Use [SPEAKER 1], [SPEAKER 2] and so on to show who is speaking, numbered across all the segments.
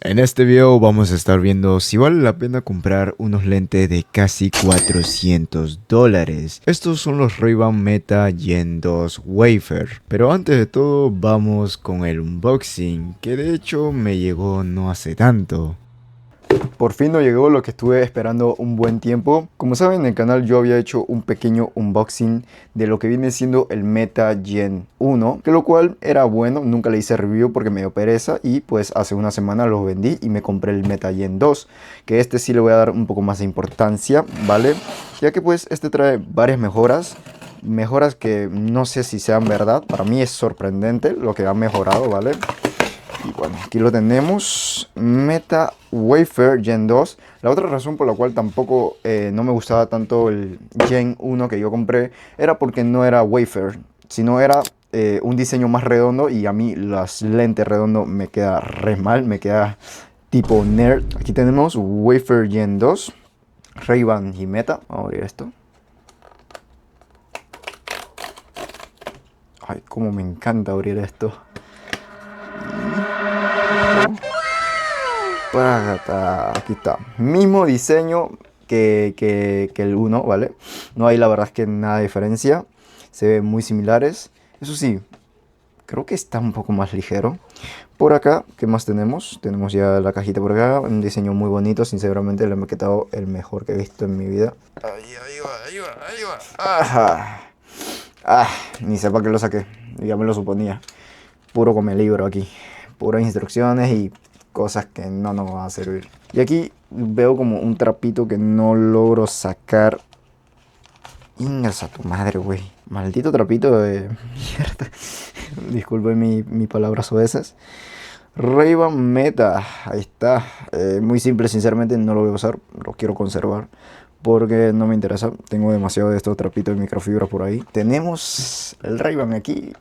[SPEAKER 1] En este video vamos a estar viendo si vale la pena comprar unos lentes de casi $400. Estos son los Ray-Ban Meta Gen 2 Wafer. Pero antes de todo vamos con el unboxing, que de hecho me llegó no hace tanto.
[SPEAKER 2] Por fin nos llegó lo que estuve esperando un buen tiempo. Como saben, en el canal yo había hecho un pequeño unboxing de lo que viene siendo el Meta Gen 1, que lo cual era bueno, nunca le hice review porque me dio pereza y pues hace una semana lo vendí y me compré el Meta Gen 2, que este sí le voy a dar un poco más de importancia, ¿vale? Ya que pues este trae varias mejoras que no sé si sean verdad. Para mí es sorprendente lo que ha mejorado, ¿vale? Y bueno, aquí lo tenemos, Meta Wafer Gen 2. La otra razón por la cual tampoco no me gustaba tanto el Gen 1 que yo compré era porque no era wafer, sino era un diseño más redondo, y a mí las lentes redondo me queda re mal, me queda tipo nerd. Aquí tenemos Wafer Gen 2, Ray-Ban y Meta. Vamos a abrir esto. Ay, cómo me encanta abrir esto. Aquí está. Mismo diseño que el uno, ¿vale? No hay, la verdad es que nada de diferencia. Se ven muy similares. Eso sí, creo que está un poco más ligero. Por acá, ¿qué más tenemos? Tenemos ya la cajita por acá. Un diseño muy bonito. Sinceramente, le he quedado el mejor que he visto en mi vida. Ahí va, ahí va, ahí va. Ajá. Ah, ni sepa que lo saqué. Ya me lo suponía. Puro come libro aquí. Puras instrucciones y cosas que no nos van a servir. Y aquí veo como un trapito que no logro sacar. Ingas a tu madre, güey. Maldito trapito de mierda. Disculpen mi palabras veces. Ray-Ban Meta. Ahí está. Muy simple, sinceramente no lo voy a usar. Lo quiero conservar porque no me interesa. Tengo demasiado de estos trapitos de microfibra por ahí. Tenemos el Ray-Ban aquí.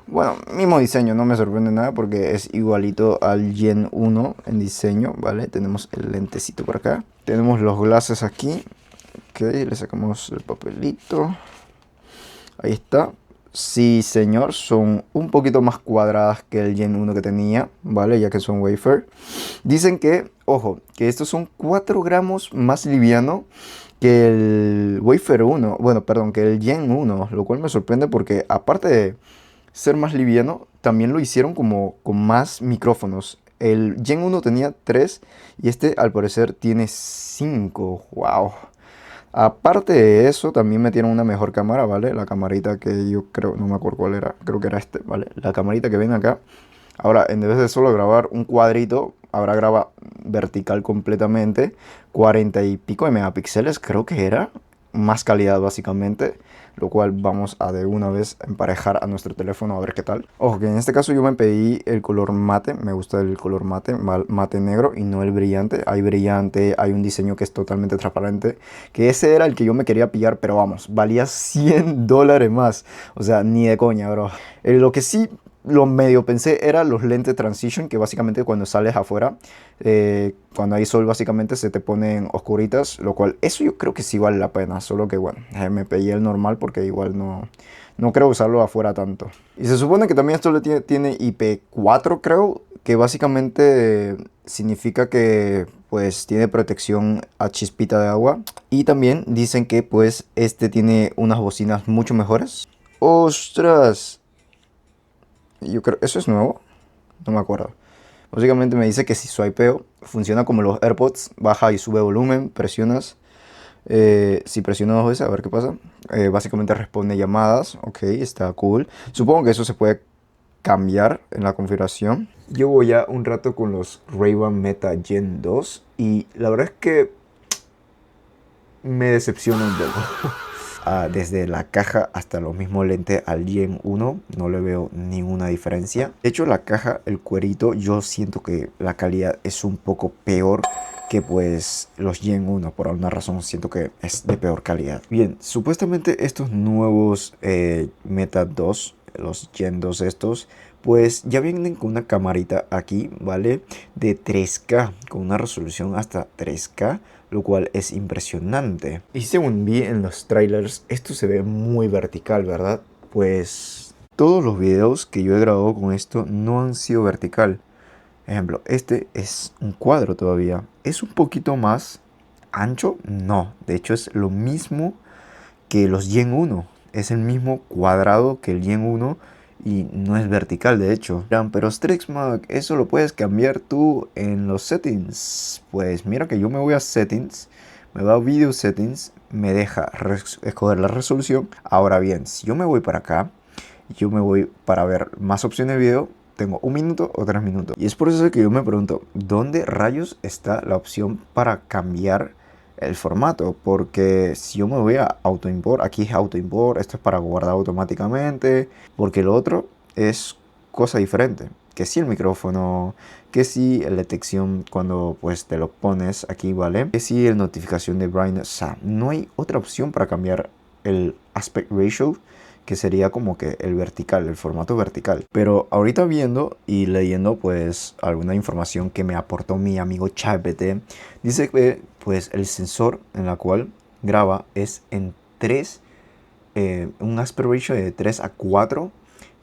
[SPEAKER 2] Bueno, mismo diseño, no me sorprende nada porque es igualito al Gen 1 en diseño, ¿vale? Tenemos el lentecito por acá. Tenemos los glasses aquí. Ok, le sacamos el papelito. Ahí está. Sí, señor, son un poquito más cuadradas que el Gen 1 que tenía, ¿vale? Ya que son wafer. Dicen que, ojo, que estos son 4 gramos más liviano que el wafer 1. Bueno, perdón, que el Gen 1, lo cual me sorprende porque aparte de ser más liviano, también lo hicieron como con más micrófonos. El Gen 1 tenía 3 y este al parecer tiene 5. Wow. Aparte de eso, también metieron una mejor cámara, ¿vale? La camarita que yo creo, no me acuerdo cuál era, creo que era este, ¿vale? La camarita que ven acá. Ahora, en vez de solo grabar un cuadrito, ahora graba vertical completamente, 40 y pico de megapíxeles, creo que era. Más calidad básicamente, lo cual vamos a de una vez emparejar a nuestro teléfono a ver qué tal. Ojo, que en este caso yo me pedí el color mate, me gusta el color mate, mate negro y no el brillante. Hay brillante, hay un diseño que es totalmente transparente, que ese era el que yo me quería pillar, pero vamos, valía $100 más. O sea, ni de coña, bro. Lo que sí lo medio pensé era los lentes transition, que básicamente cuando sales afuera, cuando hay sol básicamente se te ponen oscuritas, lo cual eso yo creo que sí vale la pena, solo que bueno, me pedí el normal porque igual no creo usarlo afuera tanto. Y se supone que también esto tiene IP4, creo, que básicamente significa que pues tiene protección a chispita de agua. Y también dicen que pues este tiene unas bocinas mucho mejores. ¡Ostras! Yo creo, ¿eso es nuevo? No me acuerdo. Básicamente me dice que si swipeo, funciona como los AirPods, baja y sube volumen, presionas. Si presiono dos veces, a ver qué pasa. Básicamente responde llamadas, ok, está cool. Supongo que eso se puede cambiar en la configuración. Llevo ya un rato con los Ray-Ban Meta Gen 2 y la verdad es que me decepciona un poco. Desde la caja hasta los mismos lentes al Gen 1 no le veo ninguna diferencia. De hecho, la caja, el cuerito, yo siento que la calidad es un poco peor que pues los Gen 1. Por alguna razón siento que es de peor calidad. Bien, supuestamente estos nuevos Meta 2, los Gen 2 estos, pues ya vienen con una camarita aquí, ¿vale? De 3K, con una resolución hasta 3K, lo cual es impresionante. Y según vi en los trailers, esto se ve muy vertical, ¿verdad? Pues todos los videos que yo he grabado con esto no han sido vertical. Ejemplo, este es un cuadro todavía. ¿Es un poquito más ancho? No, de hecho es lo mismo que los Gen 1. Es el mismo cuadrado que el Gen 1 y no es vertical, de hecho. Dirán, pero Strixmag, eso lo puedes cambiar tú en los settings. Pues mira que yo me voy a settings, me va a video settings, me deja escoger la resolución. Ahora bien, si yo me voy para acá, yo me voy para ver más opciones de video. Tengo 1 minuto o 3 minutos. Y es por eso que yo me pregunto, ¿dónde rayos está la opción para cambiar el formato? Porque si yo me voy a auto import, aquí es auto import, esto es para guardar automáticamente, porque lo otro es cosa diferente. Que si el micrófono, que si la detección cuando pues te lo pones aquí, ¿vale? Que si el notificación de brightness, o sea, no hay otra opción para cambiar el aspect ratio, que sería como que el vertical, el formato vertical. Pero ahorita viendo y leyendo pues alguna información que me aportó mi amigo ChatGPT, dice que pues el sensor en la cual graba es en 3, un aspect ratio de 3 a 4,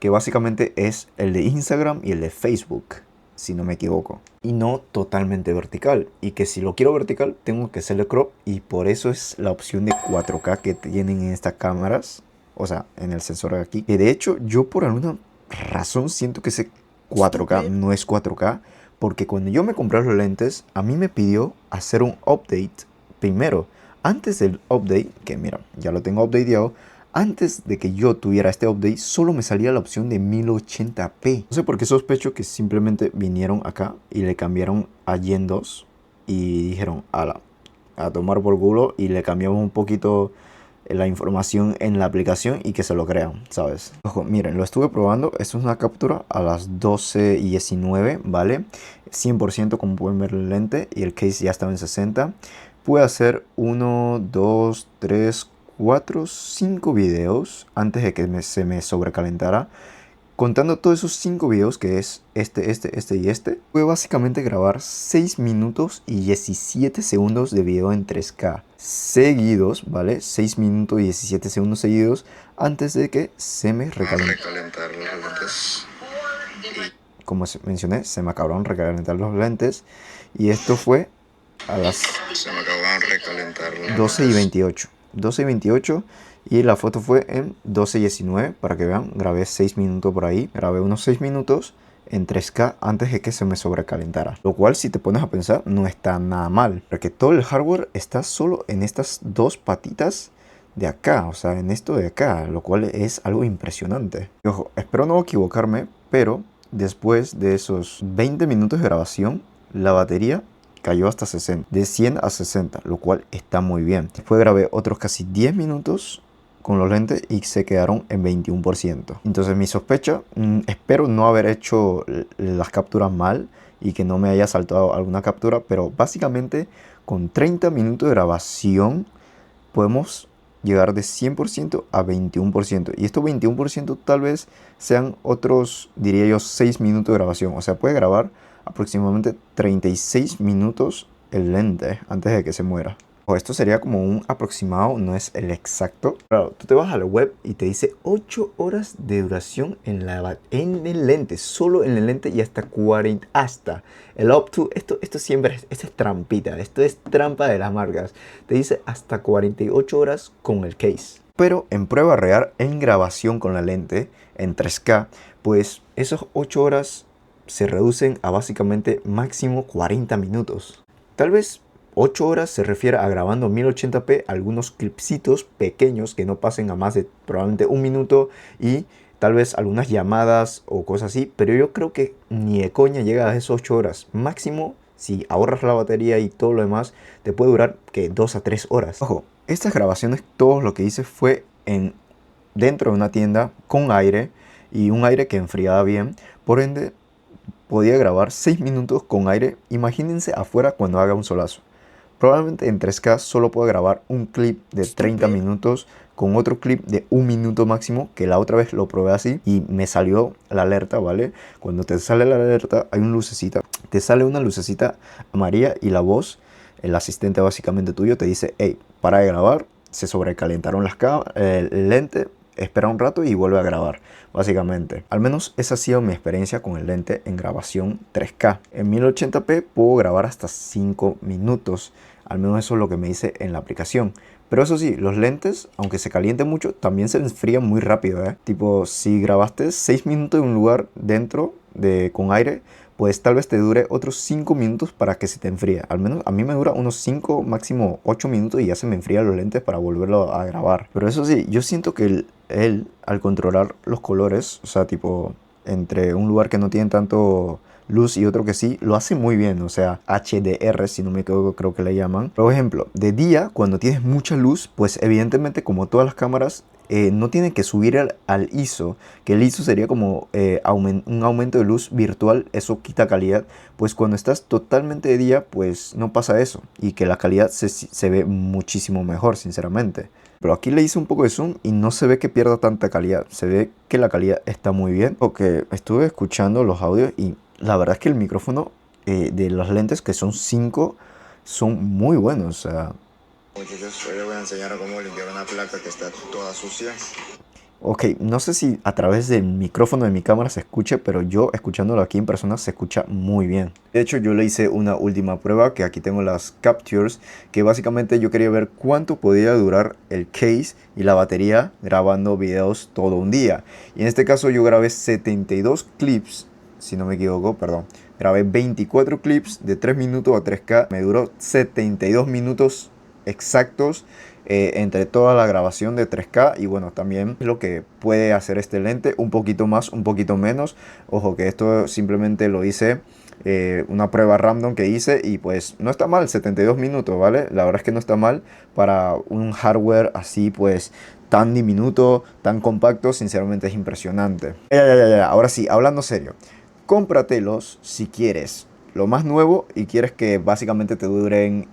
[SPEAKER 2] que básicamente es el de Instagram y el de Facebook, si no me equivoco. Y no totalmente vertical. Y que si lo quiero vertical, tengo que hacerle crop. Y por eso es la opción de 4K que tienen en estas cámaras. O sea, en el sensor de aquí. Que de hecho, yo por alguna razón siento que ese 4K no es 4K. Porque cuando yo me compré los lentes, a mí me pidió hacer un update primero. Antes del update, que mira, ya lo tengo updateado. Antes de que yo tuviera este update, solo me salía la opción de 1080p. No sé por qué sospecho que simplemente vinieron acá y le cambiaron a Gen 2 y dijeron, a tomar por culo, y le cambiamos un poquito la información en la aplicación y que se lo crean, ¿sabes? Ojo, miren, lo estuve probando. Esto es una captura a las 12:19, ¿vale? 100% como pueden ver el lente y el case ya estaba en 60. Pude hacer 1, 2, 3, 4, 5 videos antes de que se me sobrecalentara. Contando todos esos 5 videos, que es este y este, fue básicamente grabar 6 minutos y 17 segundos de video en 3K seguidos, ¿vale? 6 minutos y 17 segundos seguidos antes de que se me recalentaran los lentes. Y como mencioné, se me acabaron de recalentar los lentes. Y esto fue a las 12:28. 12:28. Y la foto fue en 12:19, para que vean. Grabé 6 minutos por ahí. Grabé unos 6 minutos en 3K antes de que se me sobrecalentara. Lo cual, si te pones a pensar, no está nada mal. Porque todo el hardware está solo en estas dos patitas de acá. O sea, en esto de acá. Lo cual es algo impresionante. Y ojo, espero no equivocarme, pero después de esos 20 minutos de grabación, la batería cayó hasta 60, de 100 a 60, lo cual está muy bien. Después grabé otros casi 10 minutos con los lentes y se quedaron en 21%. Entonces mi sospecha, espero no haber hecho las capturas mal y que no me haya saltado alguna captura, pero básicamente con 30 minutos de grabación podemos llegar de 100% a 21%. Y estos 21% tal vez sean otros, diría yo, 6 minutos de grabación. O sea, puede grabar aproximadamente 36 minutos el lente antes de que se muera. O esto sería como un aproximado, no es el exacto. Claro, tú te vas a la web y te dice 8 horas de duración en el lente, solo en el lente, y hasta 40, hasta el up to, esto siempre esto es trampita, esto es trampa de las marcas. Te dice hasta 48 horas con el case. Pero en prueba real, en grabación con la lente, en 3K, pues esos 8 horas se reducen a básicamente máximo 40 minutos. Tal vez 8 horas se refiere a grabando 1080p algunos clipsitos pequeños que no pasen a más de probablemente 1 minuto, y tal vez algunas llamadas o cosas así, pero yo creo que ni de coña llega a esas 8 horas. Máximo, si ahorras la batería y todo lo demás, te puede durar que 2 a 3 horas. Ojo, estas grabaciones, todo lo que hice fue dentro de una tienda con aire, y un aire que enfriaba bien, por ende podía grabar 6 minutos con aire. Imagínense afuera cuando haga un solazo. Probablemente en 3K solo puedo grabar un clip de 30 minutos con otro clip de 1 minuto máximo, que la otra vez lo probé así y me salió la alerta, ¿vale? Cuando te sale la alerta hay una lucecita, te sale una lucecita amarilla y la voz, el asistente básicamente tuyo, te dice: hey, para de grabar, se sobrecalentaron el lente, espera un rato y vuelve a grabar, básicamente. Al menos esa ha sido mi experiencia con el lente en grabación 3K. En 1080p puedo grabar hasta 5 minutos. Al menos eso es lo que me dice en la aplicación. Pero eso sí, los lentes, aunque se calienten mucho, también se enfrían muy rápido, ¿eh? Tipo, si grabaste 6 minutos en un lugar dentro con aire, pues tal vez te dure otros 5 minutos para que se te enfríe. Al menos a mí me dura unos 5, máximo 8 minutos y ya se me enfrían los lentes para volverlo a grabar. Pero eso sí, yo siento que él al controlar los colores, o sea, tipo, entre un lugar que no tiene tanto luz y otro que sí, lo hace muy bien, o sea, HDR, si no me equivoco, creo que le llaman. Por ejemplo, de día, cuando tienes mucha luz, pues evidentemente, como todas las cámaras, no tiene que subir al ISO, que el ISO sería como un aumento de luz virtual, eso quita calidad. Pues cuando estás totalmente de día, pues no pasa eso, y que la calidad se ve muchísimo mejor, sinceramente. Pero aquí le hice un poco de zoom y no se ve que pierda tanta calidad, se ve que la calidad está muy bien, porque estuve escuchando los audios y la verdad es que el micrófono de los lentes, que son 5, son muy buenos. O sea,
[SPEAKER 3] Muchachos, hoy les voy a enseñar a cómo limpiar una placa que está toda sucia.
[SPEAKER 2] ok, no sé si a través del micrófono de mi cámara se escuche, pero yo escuchándolo aquí en persona se escucha muy bien. De hecho, yo le hice una última prueba, que aquí tengo las captures, que básicamente yo quería ver cuánto podía durar el case y la batería grabando videos todo un día. Y en este caso yo grabé 72 clips, si no me equivoco, perdón. Grabé 24 clips de 3 minutos a 3K. Me duró 72 minutos exactos entre toda la grabación de 3K. Y bueno, también lo que puede hacer este lente, un poquito más, un poquito menos. Ojo que esto simplemente lo hice una prueba random que hice y pues no está mal, 72 minutos, ¿vale? La verdad es que no está mal para un hardware así pues tan diminuto, tan compacto, sinceramente es impresionante. Ahora sí, hablando serio, cómpratelos si quieres lo más nuevo y quieres que básicamente te duren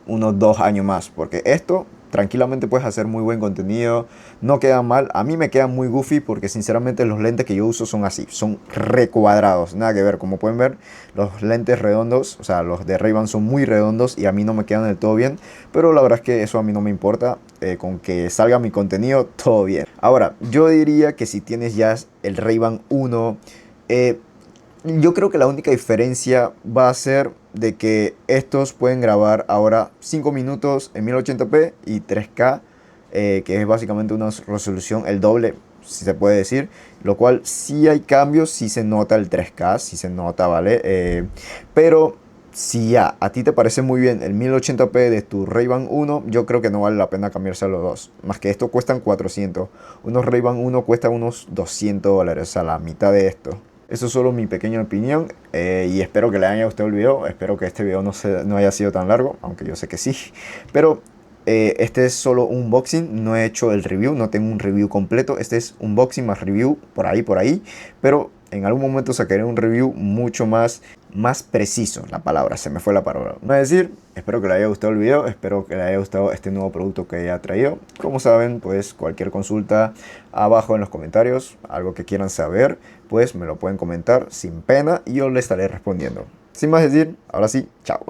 [SPEAKER 2] unos 2 años más, porque esto tranquilamente puedes hacer muy buen contenido, no queda mal. A mí me quedan muy goofy porque sinceramente los lentes que yo uso son así, son recuadrados, nada que ver. Como pueden ver, los lentes redondos, o sea, los de Ray-Ban son muy redondos y a mí no me quedan del todo bien, pero la verdad es que eso a mí no me importa. Con que salga mi contenido, todo bien. Ahora, yo diría que si tienes ya el Ray-Ban 1, yo creo que la única diferencia va a ser de que estos pueden grabar ahora 5 minutos en 1080p y 3K, que es básicamente una resolución el doble, si se puede decir. Lo cual sí hay cambios, sí se nota el 3K, sí se nota, ¿vale? Pero si ya a ti te parece muy bien el 1080p de tu Ray-Ban 1, yo creo que no vale la pena cambiarse a los dos. Más que esto cuestan 400. Unos Ray-Ban 1 cuestan unos $200, o sea, la mitad de esto. Eso es solo mi pequeña opinión y espero que le haya gustado el video. Espero que este video no haya sido tan largo, aunque yo sé que sí. Pero este es solo un unboxing, no he hecho el review, no tengo un review completo. Este es unboxing más review, por ahí. Pero en algún momento sacaré un review mucho más preciso. La palabra, se me fue la palabra. No es decir, espero que le haya gustado el video, espero que le haya gustado este nuevo producto que haya traído. Como saben, pues cualquier consulta abajo en los comentarios, algo que quieran saber, pues me lo pueden comentar sin pena y yo le estaré respondiendo. Sin más decir, ahora sí, chao.